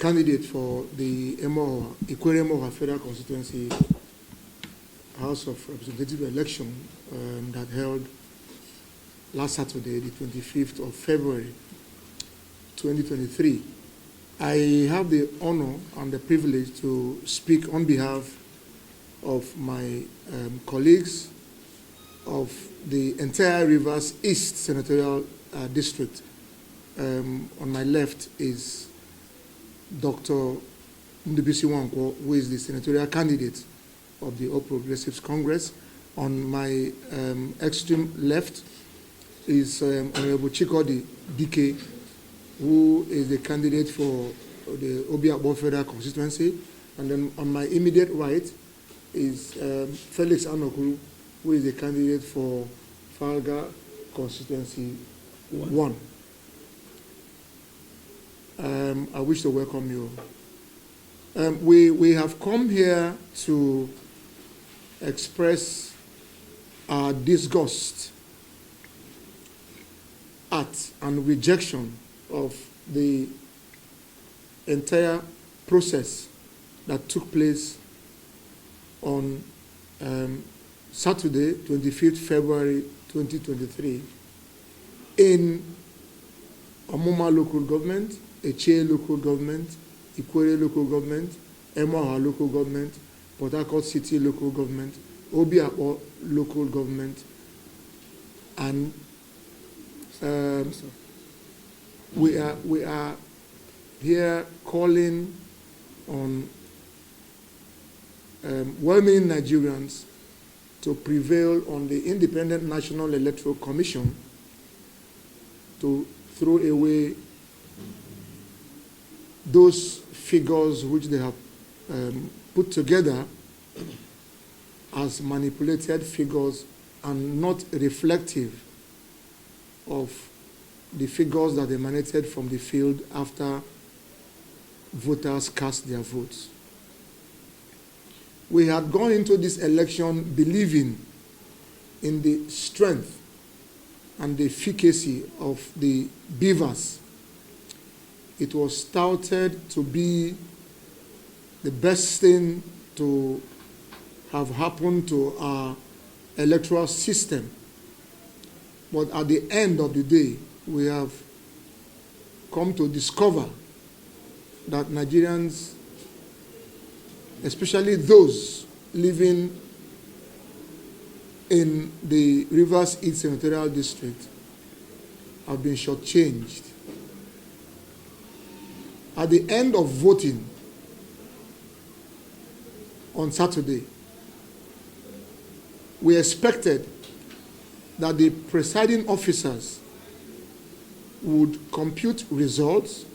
candidate for the Ikwere Federal Constituency House of Representative election that held last Saturday, the 25th of February, 2023. I have the honor and the privilege to speak on behalf of my colleagues of the entire Rivers East Senatorial District. On my left is Dr. Ndubisi Wankwo, who is the senatorial candidate of the All Progressives Congress. On my extreme left is Honorable Chikodi Dike, who is the candidate for the Obiakbo Federal Constituency. And then on my immediate right is Felix Anokuru, who is the candidate for Falga Constituency 1. I wish to welcome you. We have come here to express our disgust at and rejection of the entire process that took place on Saturday, 25th February 2023, in Amoma local government, Eche local government, Ikwere local government, Emoha local government, Port Harcourt City local government, Obiakpo local government, and we are here calling on well-meaning Nigerians to prevail on the Independent National Electoral Commission to throw away those figures which they have put together as manipulated figures and not reflective of the figures that emanated from the field after voters cast their votes. We had gone into this election believing in the strength and the efficacy of the beavers. It was touted to be the best thing to have happened to our electoral system. But at the end of the day, we have come to discover that Nigerians, especially those living in the Rivers East Senatorial District, have been shortchanged. At the end of voting on Saturday, we expected that the presiding officers would compute results,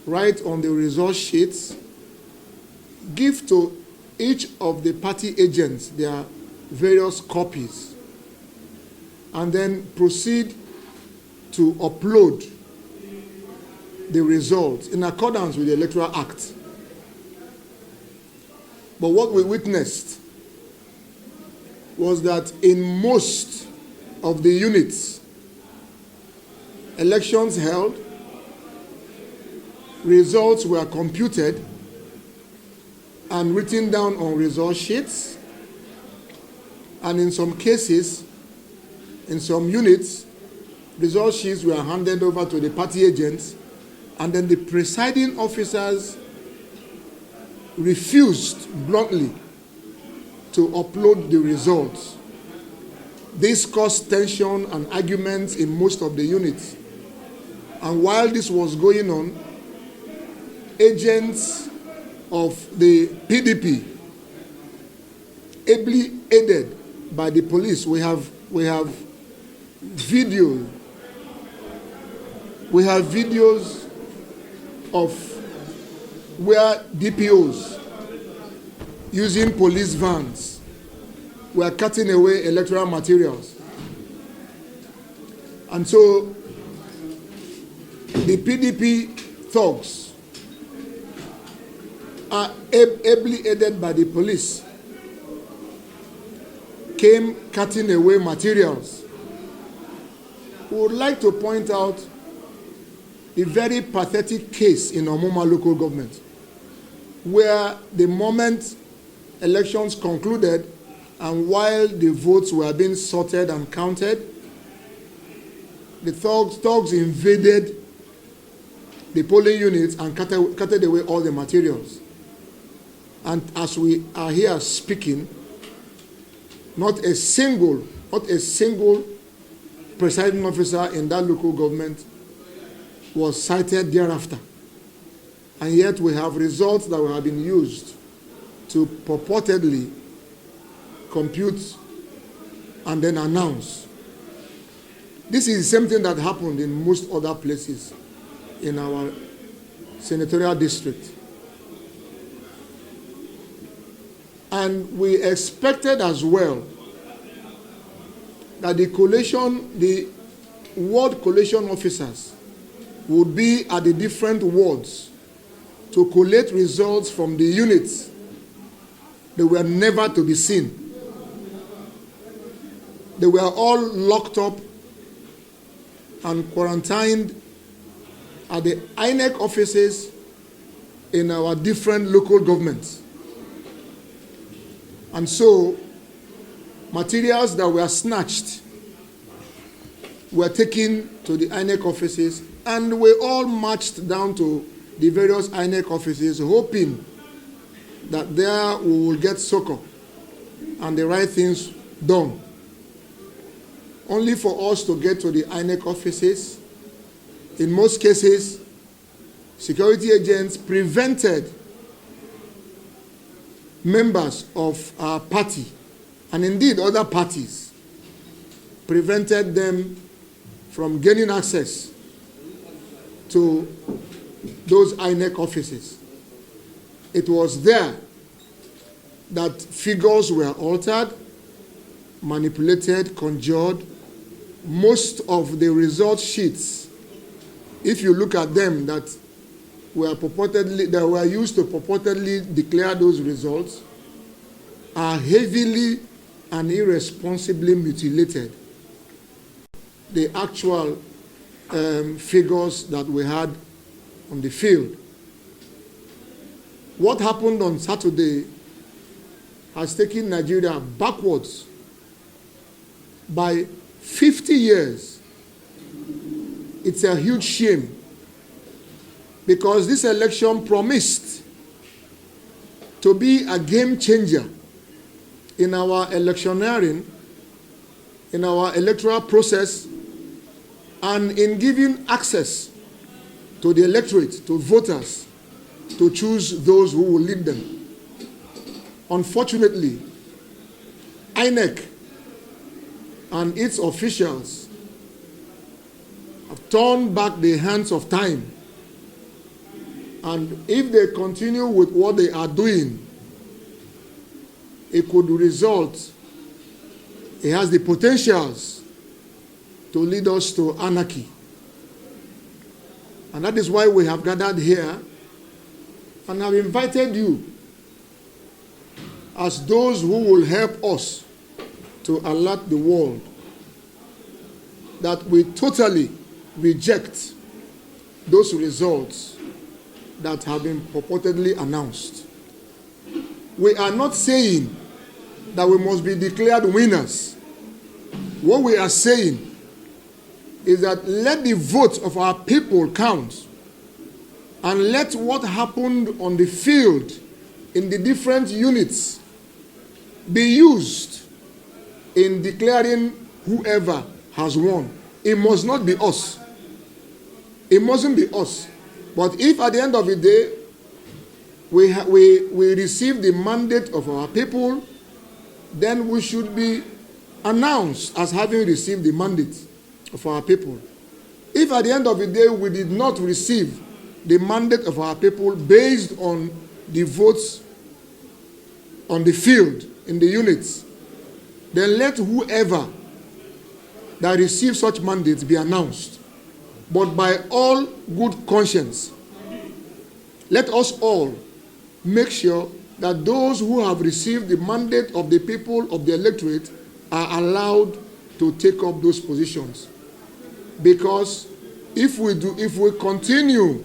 write on the result sheets, give to each of the party agents their various copies, and then proceed to upload the results in accordance with the Electoral Act. But what we witnessed was that in most of the units, elections held, results were computed and written down on result sheets, and in some cases, in some units, result sheets were handed over to the party agents, and then the presiding officers refused bluntly to upload the results. This caused tension and arguments in most of the units. And while this was going on, agents of the PDP, ably aided by the police, we have videos of where DPOs using police vans were cutting away electoral materials. And so the PDP thugs are ably aided by the police, came cutting away materials. We would like to point out the very pathetic case in Omoma local government, where the moment elections concluded and while the votes were being sorted and counted, the thugs invaded the polling units and carted away all the materials. And as we are here speaking, not a single presiding officer in that local government was cited thereafter. And yet we have results that have been used to purportedly compute and then announce. This is the same thing that happened in most other places in our senatorial district. And we expected as well that the ward collation officers would be at the different wards to collate results from the units. They were never to be seen. They were all locked up and quarantined at the INEC offices in our different local governments. And so, materials that were snatched were taken to the INEC offices, and we all marched down to the various INEC offices, hoping that there we will get succor and the right things done. Only for us to get to the INEC offices, in most cases, security agents prevented members of our party, and indeed other parties, prevented them from gaining access to those INEC offices. It was there that figures were altered, manipulated, conjured. Most of the result sheets, if you look at them, that were used to purportedly declare those results, are heavily and irresponsibly mutilated. The actual figures that we had on the field. What happened on Saturday has taken Nigeria backwards by 50 years. It's a huge shame, because this election promised to be a game changer in our electioneering, in our electoral process, and in giving access to the electorate, to voters, to choose those who will lead them. Unfortunately, INEC and its officials have turned back the hands of time. And if they continue with what they are doing, it could result, it has the potentials to lead us to anarchy. And that is why we have gathered here and have invited you as those who will help us to alert the world that we totally reject those results that have been purportedly announced. We are not saying that we must be declared winners. What we are saying is that let the vote of our people count, and let what happened on the field in the different units be used in declaring whoever has won. It must not be us. It mustn't be us. But if at the end of the day we receive the mandate of our people, then we should be announced as having received the mandate of our people. If at the end of the day we did not receive the mandate of our people based on the votes on the field, in the units, then let whoever that receives such mandates be announced. But by all good conscience, let us all make sure that those who have received the mandate of the people of the electorate are allowed to take up those positions. Because if we continue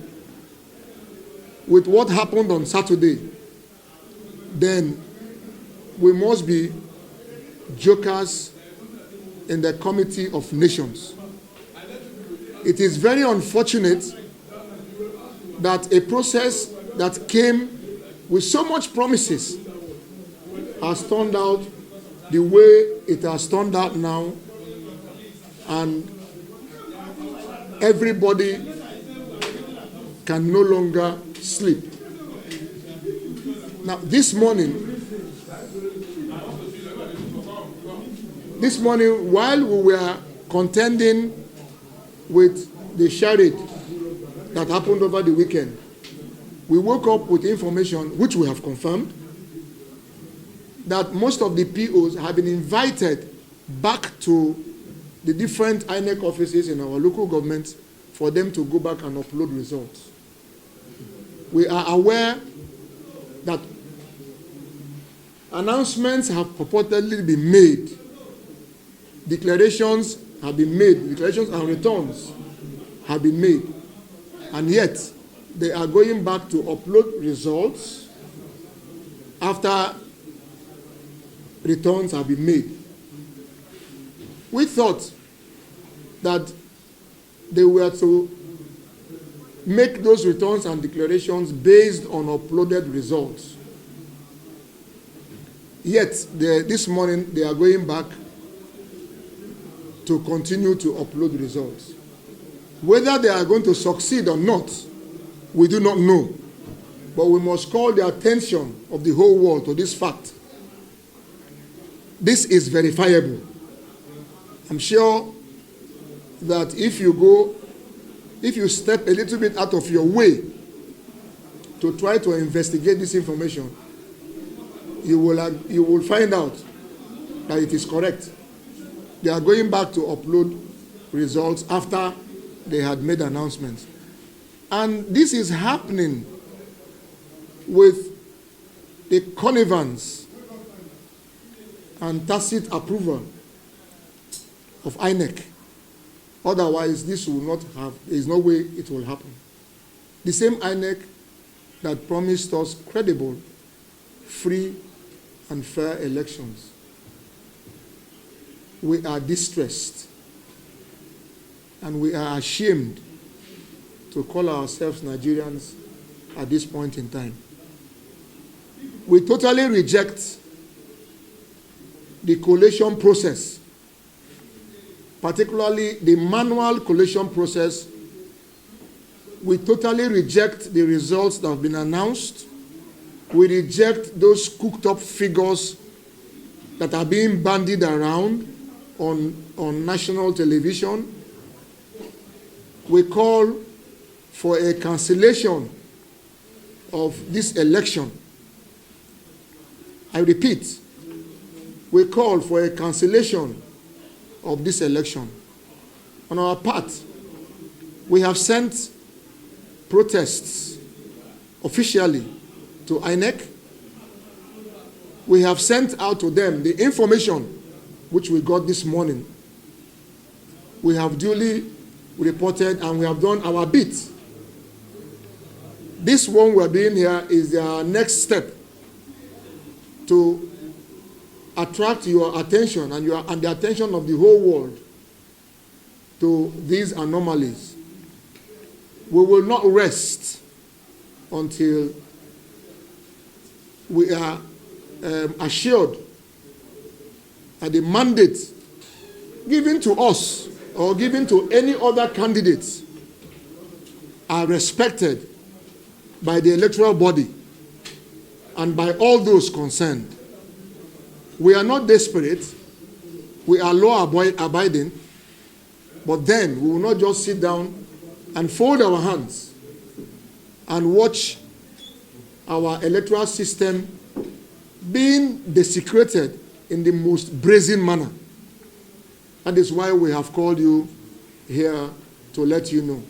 with what happened on Saturday, then we must be jokers in the Committee of Nations. It is very unfortunate that a process that came with so much promises has turned out the way it has turned out now, and everybody can no longer sleep. Now, this morning, while we were contending with the charade that happened over the weekend, we woke up with information, which we have confirmed, that most of the POs have been invited back to the different INEC offices in our local governments for them to go back and upload results. We are aware that announcements have purportedly been made, declarations have been made, declarations and returns have been made, and yet they are going back to upload results after returns have been made. We thought that they were to make those returns and declarations based on uploaded results. Yet, this morning, they are going back to continue to upload results. Whether they are going to succeed or not, we do not know. But we must call the attention of the whole world to this fact. This is verifiable. I'm sure that if you step a little bit out of your way to try to investigate this information, you will find out that it is correct. They are going back to upload results after they had made announcements. And this is happening with the connivance and tacit approval of INEC. Otherwise, this will not have, there is no way it will happen. The same INEC that promised us credible, free, and fair elections. We are distressed, and we are ashamed to call ourselves Nigerians at this point in time. We totally reject the collation process, particularly the manual collation process. We totally reject the results that have been announced. We reject those cooked up figures that are being bandied around on national television. We call for a cancellation of this election. I repeat, we call for a cancellation of this election. On our part, we have sent protests officially to INEC. We have sent out to them the information which we got this morning. We have duly reported and we have done our bit. This one we're doing here is our next step to attract your attention and the attention of the whole world to these anomalies. We will not rest until we are assured that the mandate given to us or given to any other candidates are respected by the electoral body and by all those concerned. We are not desperate. We are law-abiding. But then we will not just sit down and fold our hands and watch our electoral system being desecrated in the most brazen manner. That is why we have called you here to let you know.